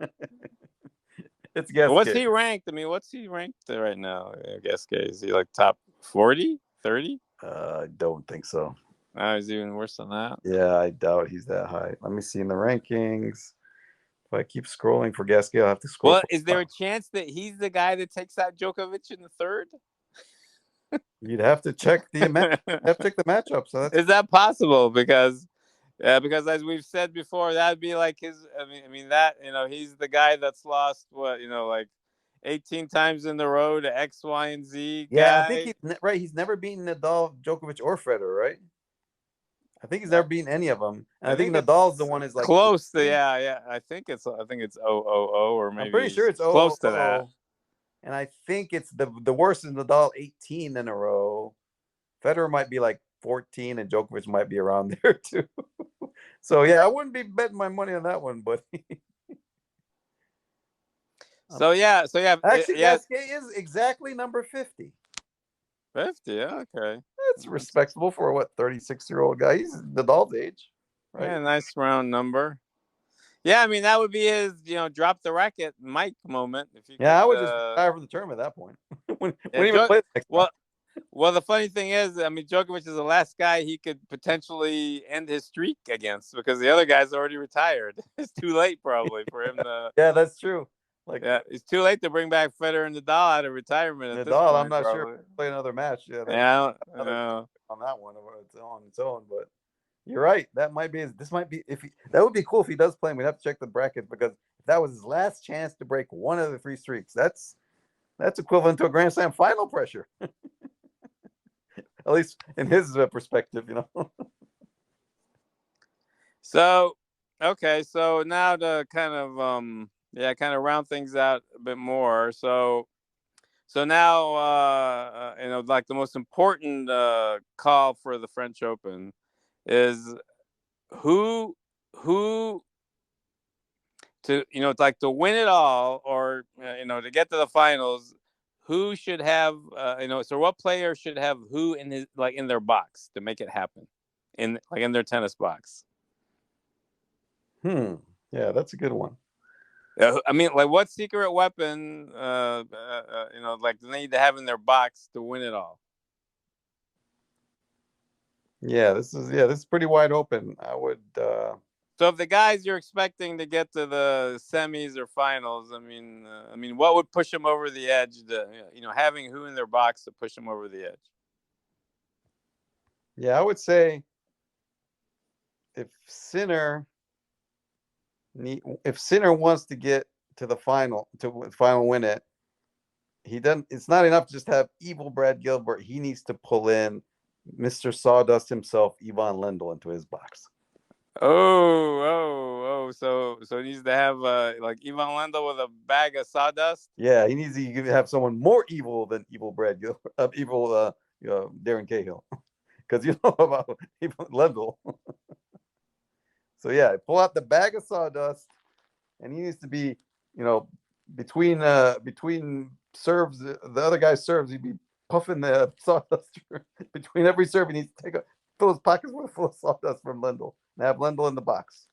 It's Gasquet. What's he ranked? I mean, what's he ranked right now? Gasquet, is he like top 40, 30? I don't think so. He's even worse than that. Yeah, I doubt he's that high. Let me see in the rankings. If I keep scrolling for Gasquet, I'll have to scroll. Well, is there a chance that he's the guy that takes out Djokovic in the third? You'd have to check the matchup. So is that possible? Because as we've said before, that'd be like his. I mean that he's the guy that's lost like 18 times in the row to X, Y, and Z. Yeah, I think he's never beaten Nadal, Djokovic, or Federer, right? I think he's never beaten any of them. And I think Nadal's the one is like close to I think it's 000 or maybe I'm pretty sure it's close to that. And I think it's the worst is Nadal 18 in a row. Federer might be like 14 and Djokovic might be around there too. So yeah, I wouldn't be betting my money on that one, but so yeah. Actually, Gasquet is exactly number 50. 50, yeah, okay. That's respectable for a 36-year-old guy. He's Nadal's age, right? Yeah, nice round number. Yeah, I mean that would be his, drop the racket Mike moment. I would just retire from the tournament at that point. Well, the funny thing is, I mean, Djokovic is the last guy he could potentially end his streak against because the other guy's already retired. It's too late probably for him to. Yeah, that's true. It's too late to bring back Federer and Nadal out of retirement. At this point, I'm not probably. sure play another match. Yeah, on that one on its own. But you're right. That might be. This might be that would be cool if he does play. We'd have to check the brackets because if that was his last chance to break one of the three streaks, that's equivalent to a Grand Slam final pressure. At least in his perspective, So, okay. So now to kind of round things out a bit more. So now, like the most important call for the French Open is who to like to win it all or to get to the finals. Who should have so what player should have who in his in their box to make it happen in their tennis box? Yeah, that's a good one. I mean, what secret weapon they need to have in their box to win it all? Yeah, this is pretty wide open. I would So if the guys you're expecting to get to the semis or finals, I mean, what would push them over the edge? Having who in their box to push them over the edge? Yeah, I would say if Sinner if Sinner wants to get to the final win it, he doesn't. It's not enough to just have evil Brad Gilbert. He needs to pull in Mr. Sawdust himself, Ivan Lendl, into his box. Oh! So he needs to have like Ivan Lendl with a bag of sawdust. Yeah, he needs to have someone more evil than evil Brad Gilbert, Darren Cahill, because you know about evil Lendl. So yeah, pull out the bag of sawdust, and he needs to be, between serves, the other guy serves, he'd be puffing the sawdust between every serve. He needs to fill his pockets full of sawdust from Lendl and have Lendl in the box.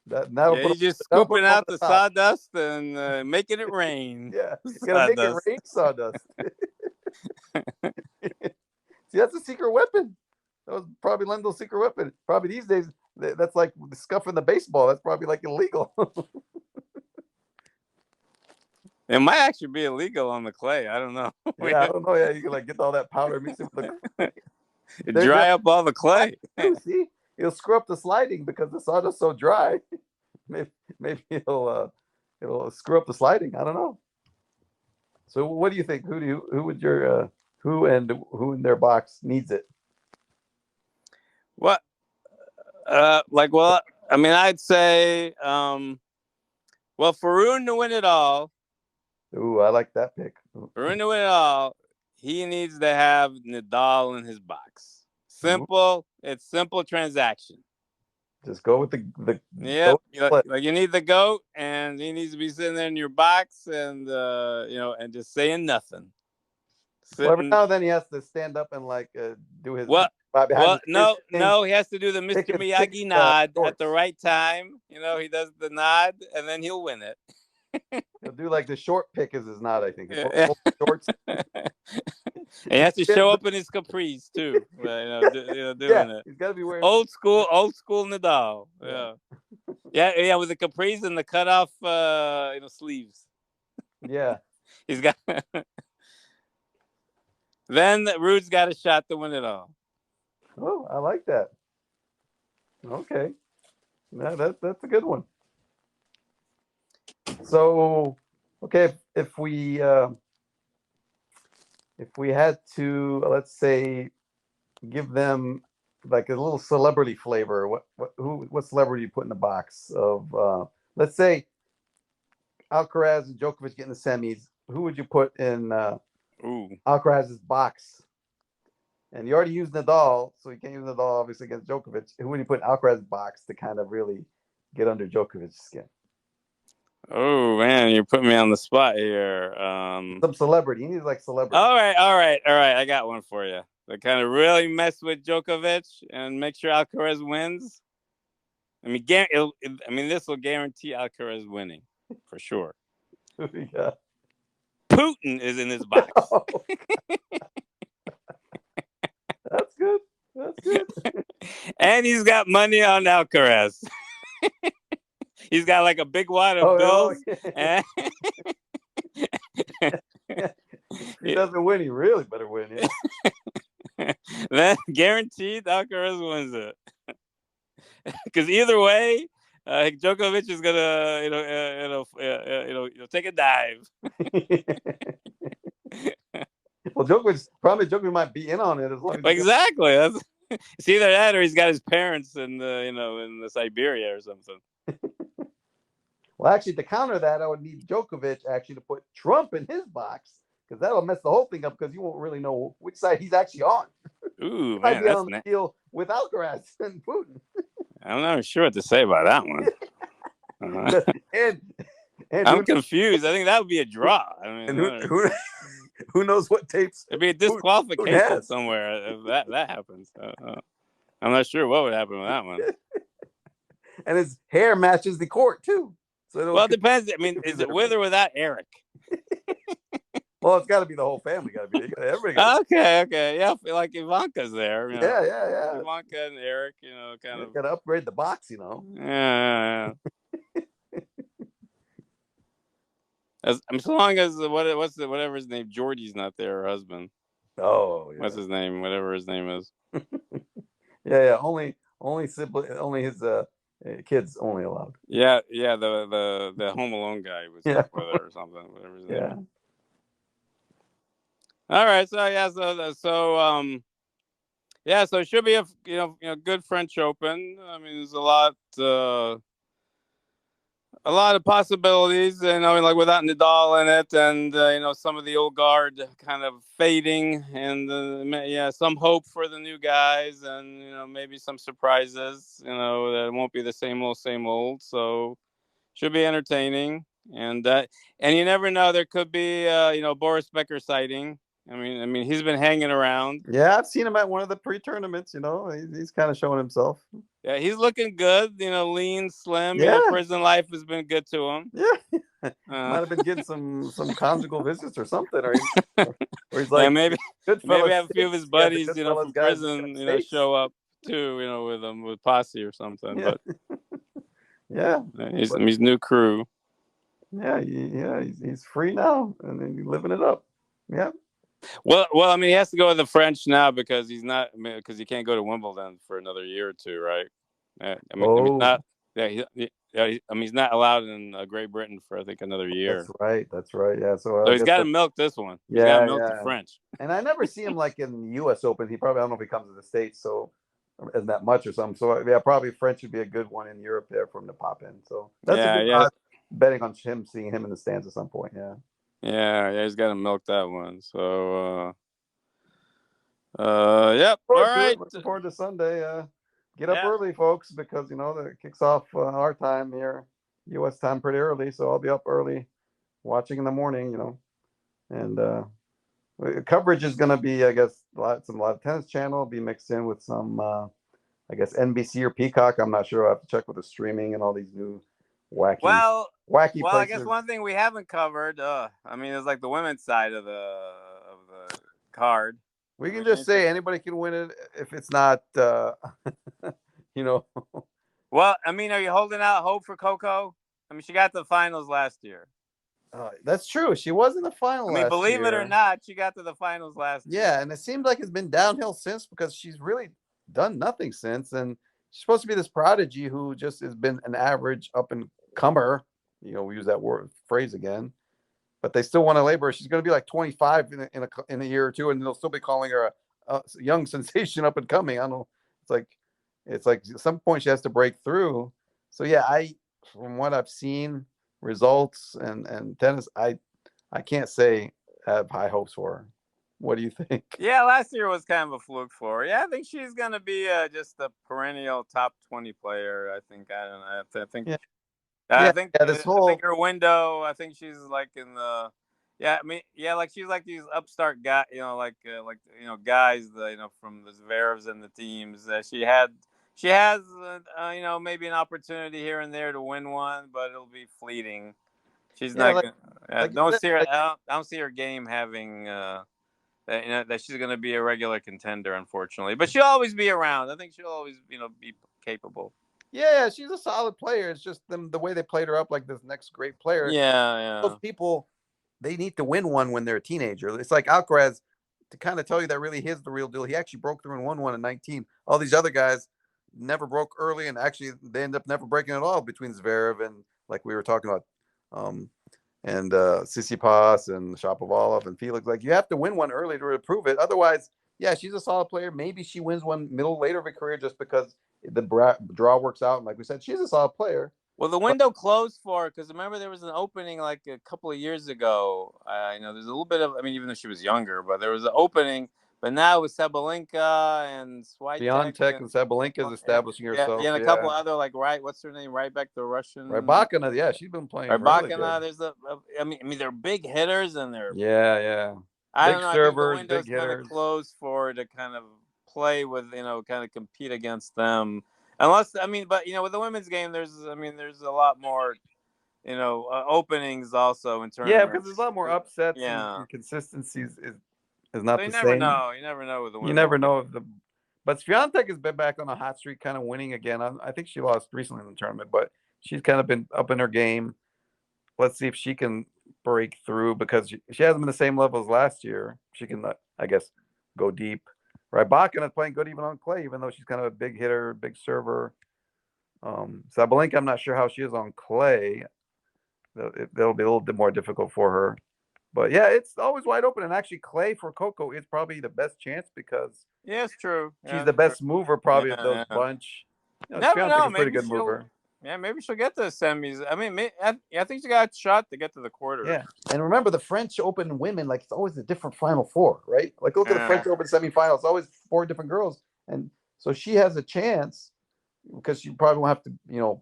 He's just scooping out the sawdust and making it rain. Yeah, gotta make it rain sawdust. See, that's a secret weapon. That was probably Lendl's secret weapon. Probably these days, that's like scuffing the baseball. That's probably like illegal. It might actually be illegal on the clay. I don't know. Yeah, I don't know. Yeah, you can like get all that powder, mix it with the dry up all the clay. See, it'll screw up the sliding because the sawdust's so dry. Maybe it'll screw up the sliding. I don't know. So, what do you think? Who in their box needs it? What? I'd say, Faroon to win it all. Ooh, I like that pick. Faroon to win it all, he needs to have Nadal in his box. Simple. Ooh. It's simple transaction. Just go with the yeah. Like you need the goat, and he needs to be sitting there in your box, and and just saying nothing. Well, every now and then he has to stand up and like do his. No, he has to do the Mr. Miyagi nod at the right time. He does the nod, and then he'll win it. He'll do like the short pick is his nod, I think. Shorts. He has to show up in his capris too. Doing it. He's got to be wearing old school Nadal. Yeah, with the capris and the cutoff, sleeves. Yeah, he's got. Then Rude's got a shot to win it all. Oh, I like that. Okay, that's a good one. So, okay, if we had to, let's say, give them like a little celebrity flavor, what celebrity you put in the box of? Let's say Alcaraz and Djokovic get in the semis. Who would you put in Alcaraz's box? And you already used Nadal, so you can't use Nadal obviously against Djokovic. Who would you put in Alcaraz's box to kind of really get under Djokovic's skin? Oh man, you're putting me on the spot here. Some celebrity. He needs like celebrity. All right. I got one for you. To kind of really mess with Djokovic and make sure Alcaraz wins. This will guarantee Alcaraz winning for sure. Yeah. Putin is in his box. Oh. That's good. And he's got money on Alcaraz. He's got like a big wad of bills. Yeah. If he doesn't win, he really better win. Yeah. Then guaranteed Alcaraz wins it. Because either way, Djokovic is gonna, take a dive. Well, Djokovic might be in on it as long as exactly. It's either that or he's got his parents in the Siberia or something. Well, actually, to counter that, I would need Djokovic actually to put Trump in his box because that'll mess the whole thing up because you won't really know which side he's actually on. Ooh, he might be on the deal with Alcaraz and Putin. I'm not sure what to say about that one. And I'm confused. I think that would be a draw. Who knows what tapes? It'd be a disqualification somewhere if that happens. I'm not sure what would happen with that one. And his hair matches the court too. So it depends. Is it with or without Eric? Well, it's got to be the whole family. Got to be there. Everybody got to. Okay, yeah, I feel like Ivanka's there. Yeah, yeah, yeah. Ivanka and Eric, kind You of. got to upgrade the box. Yeah, yeah, as long as whatever his name, Jordy's not there, her husband. Oh What's yeah. his name? Whatever his name is. Yeah, yeah. Only sibling, only his kids only allowed. Yeah, the Home Alone guy was Yeah, stuck with her or something. Whatever his name is. yeah, All right, so yeah, yeah, so it should be a good French Open. I mean, there's a lot of possibilities. Like without Nadal in it, and some of the old guard kind of fading, and yeah, some hope for the new guys, and maybe some surprises. That it won't be the same old. So should be entertaining, and you never know. There could be Boris Becker sighting. I mean, he's been hanging around. yeah. I've seen him at one of the pre-tournaments. He's kind of showing himself. Yeah, he's looking good. Lean, slim. Yeah, Prison life has been good to him. yeah. Uh, Might have been getting some conjugal visits or something, or he's yeah, like maybe Goodfellas have a few of his steaks. You got the buddies, Goodfellas from guys got prison, steaks. show up too, with him with posse or something. Yeah, But yeah, but he's new crew. yeah, yeah. He's free now and he's living it up. Yeah. Well, I mean, he has to go to the French now because because he can't go to Wimbledon for another year or two, right? He's Oh, not. Yeah, he's not allowed in Great Britain for I think another that's year. right. That's right. Yeah. So So I he's guess got to that. milk this one. He's got to Yeah, milk the yeah. French. And I never see him like in the U.S. Open. He probably I don't know if he comes to the States, so isn't that much or something. So yeah, probably French would be a good one in Europe there for him to pop in. So that's a Yeah, good yeah, odds betting on him seeing him in the stands at some point. Yeah. yeah. He's got to milk that one. So, yep. Looking All forward to right. it. Looking forward to Sunday. Get up Yeah. early, folks, because that kicks off our time here, U.S. time, pretty early. So I'll be up early, watching in the morning. And coverage is going to be, I guess, a lot of tennis channel will be mixed in with some, I guess, NBC or Peacock. I'm not sure. I have to check with the streaming and all these new wacky, Well, wacky I guess places. one thing we haven't covered. I mean, it's like the women's side of the card. We I can mean, just say anybody can win it if it's not, you know. well, I mean, are you holding out hope for Coco? I mean, she got to the finals last year. That's true. She was in the final I mean, last believe it or year. not, she got to the finals last year. Yeah, and it seems like it's been downhill since because she's really done nothing since. And she's supposed to be this prodigy who just has been an average up and comer. We use that phrase again, but they still want to labor her. She's going to be like 25 in a year or two, and they'll still be calling her a young sensation up and coming. I don't know. It's like at some point she has to break through. So yeah, from what I've seen, results and tennis, I can't say I have high hopes for her. What do you think? Yeah, last year was kind of a fluke for her. Yeah, I think she's gonna be just a perennial top 20 player. I think. I don't know. I think. Yeah, I yeah, think. yeah. This I think whole her window. I think she's like in the. Yeah, I mean, yeah, like she's like these upstart guys. Guys. From the Zverevs and the teams. She has. Maybe an opportunity here and there to win one, but it'll be fleeting. She's yeah, not. like you Don't said, see her. like I don't see her game having. That she's going to be a regular contender, unfortunately. But she'll always be around. I think she'll always, be capable. yeah, she's a solid player. It's just the way they played her up like this next great player. Yeah, Those yeah. people, they need to win one when they're a teenager. It's like Alcaraz to kind of tell you that really is the real deal. He actually broke through and won one in 19. All these other guys never broke early, and actually they end up never breaking at all between Zverev and like we were talking about, um, and Tsitsipas and Shapovalov and Felix. Like you have to win one early to prove it. Otherwise, yeah, she's a solid player. Maybe she wins one later of her career just because the draw works out. And like we said, she's a solid player. Well, the window closed for her because remember there was an opening like a couple of years ago. There's a little bit of. I mean, even though she was younger, but there was an opening. But now with Sabalenka and Swiatek Biontech and Sabalenka is establishing herself. and a couple Yeah. other what's her name? Right back the Russian. Rybakina, yeah, she's been playing really Rybakina. good. There's I mean, they're big hitters and they're. Yeah, yeah. I Big don't know. I think the servers, big window's kind of hitters. closed for her to kind of play with, kind of compete against them. Unless, I mean, but with the women's game, there's a lot more. openings also in Yeah, because there's a tournaments. lot more upsets and Yeah. consistencies is So not you the never same. know. You never know with the You women's never know game. if the. But Swiatek has been back on a hot streak, kind of winning again. I think she lost recently in the tournament, but she's kind of been up in her game. Let's see if she can break through because she hasn't been the same level as last year. She can, I guess, go deep. Rybakina is playing good even on clay, even though she's kind of a big hitter, big server. Sabalenka, I'm not sure how she is on clay. That'll be a little bit more difficult for her. But yeah, it's always wide open. And actually, clay for Coco is probably the best chance because Yeah, it's true. she's Yeah, the it's true. best mover probably of those Yeah, yeah. bunch. Never Swiatek is know. a pretty Maybe good she'll. mover. Yeah, maybe she'll get to the semis. I mean, I think she got a shot to get to the quarters. Yeah. And remember, the French Open women, like, it's always a different Final Four, right? Like, look at the Yeah. French Open semifinals, it's always four different girls. And so she has a chance because she probably won't have to,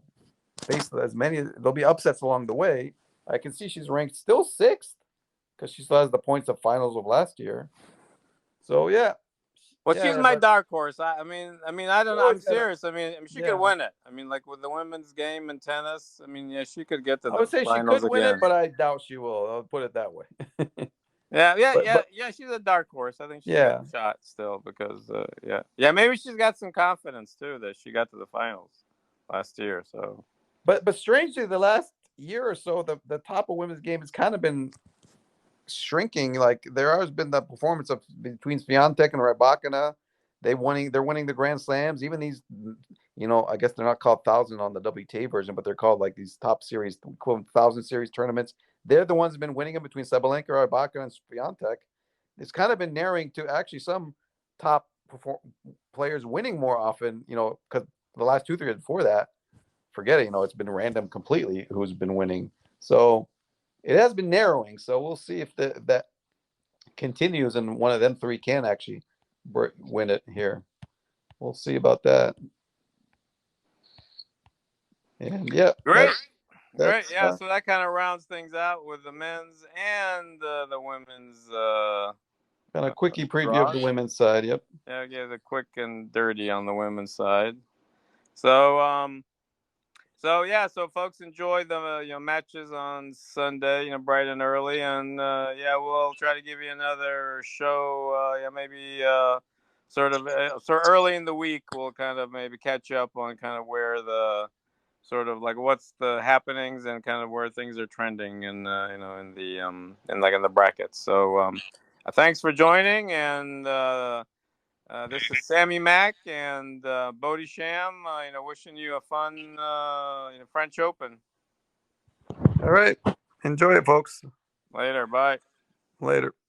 face as many. There'll be upsets along the way. I can see she's ranked still sixth because she still has the points of finals of last year. So, yeah. Well, she's Yeah, my but dark horse. I don't you know. I'm always got to, serious. She could yeah. win it. Like with the women's game in tennis. Yeah, she could get to I the would say she finals could win it, again. but I doubt she will. I'll put it that way. Yeah, yeah, yeah, but yeah. She's a dark horse. I think she's got yeah, a shot still because, yeah, yeah. Maybe she's got some confidence too that she got to the finals last year. So but strangely, the last year or so, the top of women's game has kind of been shrinking. Like there has been the performance of between Swiatek and Rybakina. They're winning the Grand Slams. Even these, I guess they're not called thousand on the WTA version, but they're called like these top series, equivalent thousand series tournaments. They're the ones that have been winning them between Sabalenka, Rybakina, and Swiatek. It's kind of been narrowing to actually some top players winning more often. Because the last 2 3 years before that, forget it. It's been random completely who's been winning. So it has been narrowing. So we'll see if that continues and one of them three can actually win it here. We'll see about that. And yeah, great, great. that's Yeah, so that kind of rounds things out with the men's and the women's kind of quickie preview of the draws. women's side. Yep. Yeah, yeah, the quick and dirty on the women's side. So so yeah, so folks enjoy the matches on Sunday, bright and early, and yeah, we'll try to give you another show. Yeah, maybe sort of early in the week. We'll kind of maybe catch up on kind of where the sort of like what's the happenings and kind of where things are trending, and in the in the brackets. So thanks for joining, and this is Sammy Mack and Bodie Sham. Wishing you a fun French Open. All right. Enjoy it, folks. Later, bye. Later.